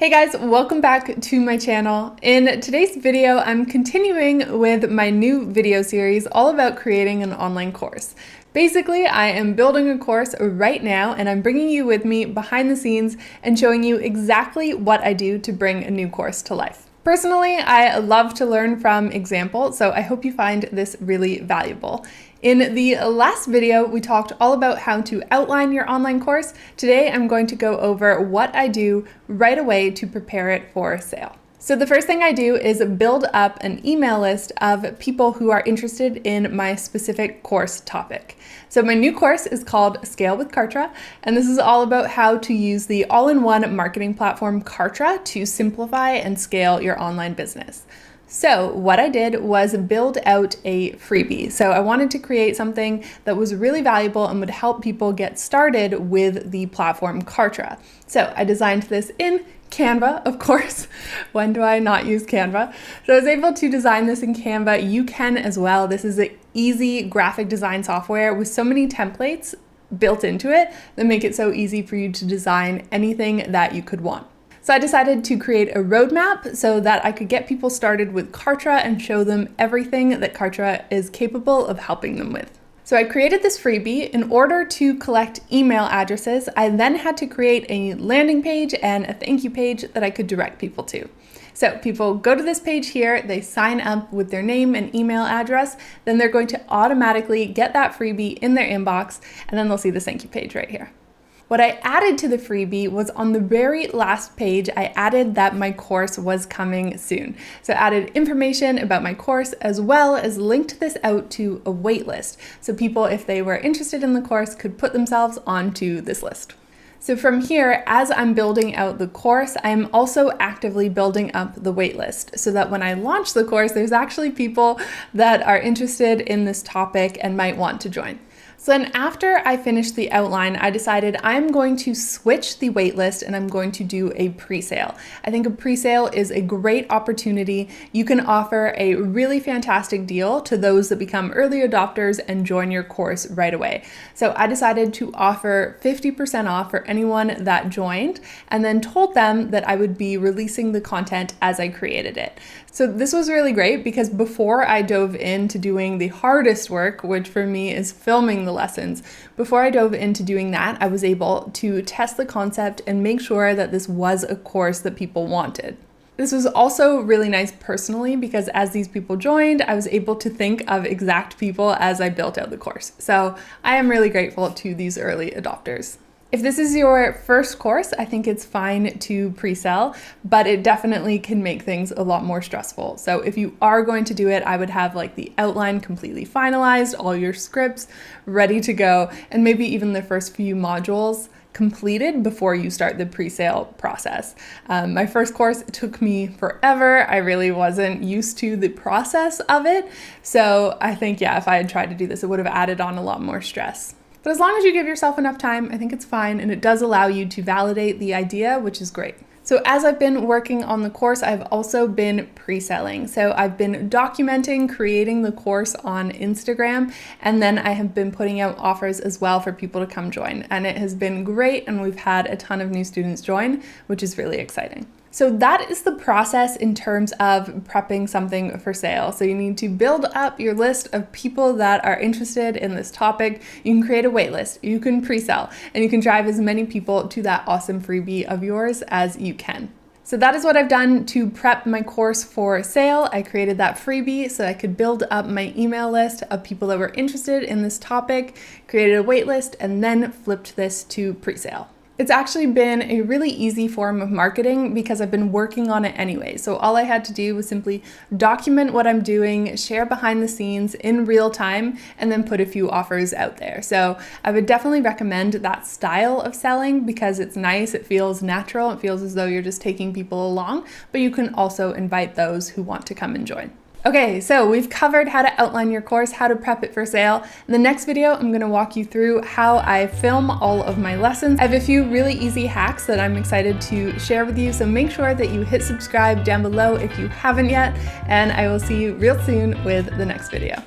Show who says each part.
Speaker 1: Hey guys, welcome back to my channel. In today's video, I'm continuing with my new video series all about creating an online course. Basically, I am building a course right now and I'm bringing you with me behind the scenes and showing you exactly what I do to bring a new course to life. Personally, I love to learn from example, so I hope you find this really valuable. In the last video, we talked all about how to outline your online course. Today, I'm going to go over what I do right away to prepare it for sale. So the first thing I do is build up an email list of people who are interested in my specific course topic. So my new course is called Scale with Kartra, and this is all about how to use the all-in-one marketing platform Kartra to simplify and scale your online business. So what I did was build out a freebie. So I wanted to create something that was really valuable and would help people get started with the platform Kartra. So I designed this in Canva, of course. When do I not use Canva? So I was able to design this in Canva. You can as well. This is an easy graphic design software with so many templates built into it that make it so easy for you to design anything that you could want. So I decided to create a roadmap so that I could get people started with Kartra and show them everything that Kartra is capable of helping them with. So I created this freebie. In order to collect email addresses, I then had to create a landing page and a thank you page that I could direct people to. So people go to this page here, they sign up with their name and email address, then they're going to automatically get that freebie in their inbox, and then they'll see the thank you page right here. What I added to the freebie was on the very last page, I added that my course was coming soon. So I added information about my course as well as linked this out to a wait list. So people, if they were interested in the course, could put themselves onto this list. So from here, as I'm building out the course, I'm also actively building up the waitlist so that when I launch the course, there's actually people that are interested in this topic and might want to join. So then after I finished the outline, I decided I'm going to switch the waitlist and I'm going to do a pre-sale. I think a pre-sale is a great opportunity. You can offer a really fantastic deal to those that become early adopters and join your course right away. So I decided to offer 50% off for anyone that joined and then told them that I would be releasing the content as I created it. So this was really great because before I dove into doing the hardest work, which for me is filming the lessons, before I dove into doing that, I was able to test the concept and make sure that this was a course that people wanted. This was also really nice personally because as these people joined, I was able to think of exact people as I built out the course. So I am really grateful to these early adopters. If this is your first course, I think it's fine to pre-sell, but it definitely can make things a lot more stressful. So if you are going to do it, I would have like the outline completely finalized, all your scripts ready to go, and maybe even the first few modules completed before you start the pre-sale process. My first course took me forever. I really wasn't used to the process of it. So I think, yeah, if I had tried to do this, it would have added on a lot more stress. But as long as you give yourself enough time, I think it's fine, and it does allow you to validate the idea, which is great. So as I've been working on the course, I've also been pre-selling. So I've been documenting creating the course on Instagram, and then I have been putting out offers as well for people to come join. And it has been great, and we've had a ton of new students join, which is really exciting. So that is the process in terms of prepping something for sale. So you need to build up your list of people that are interested in this topic. You can create a wait list, you can pre-sell, and you can drive as many people to that awesome freebie of yours as you can. So that is what I've done to prep my course for sale. I created that freebie so I could build up my email list of people that were interested in this topic, created a wait list, and then flipped this to pre-sale. It's actually been a really easy form of marketing because I've been working on it anyway. So all I had to do was simply document what I'm doing, share behind the scenes in real time, and then put a few offers out there. So I would definitely recommend that style of selling because it's nice, it feels natural, it feels as though you're just taking people along, but you can also invite those who want to come and join. Okay, so we've covered how to outline your course, how to prep it for sale. In the next video, I'm gonna walk you through how I film all of my lessons. I have a few really easy hacks that I'm excited to share with you, so make sure that you hit subscribe down below if you haven't yet, and I will see you real soon with the next video.